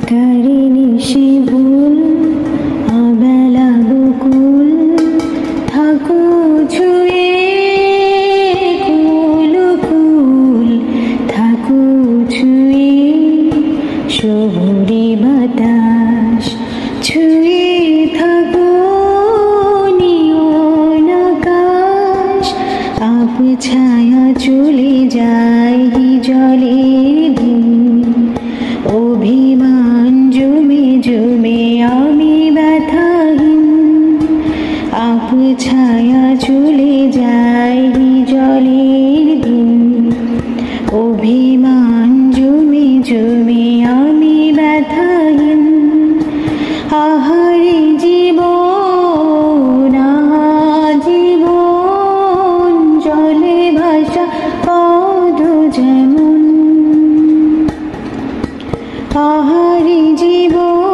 Carini সে ভুল অবেলা বকুল থাকো ছুঁয়ে কুল কুল থাকো ছুঁয়ে শহুরে বাতাস ছুঁয়ে থাকো নিয়ন আকাশ আপ ছায়া চলে যায় জলের দিন অভিমান জমে জমে আমি ব্যথাহীন আপ ছায়া চলে যায় জলের দিন অভিমান জমে জমে আমি ব্যথাহীন আহারে জীবন জীবন জলে ভাষা পদ যেমন আহারে জীবন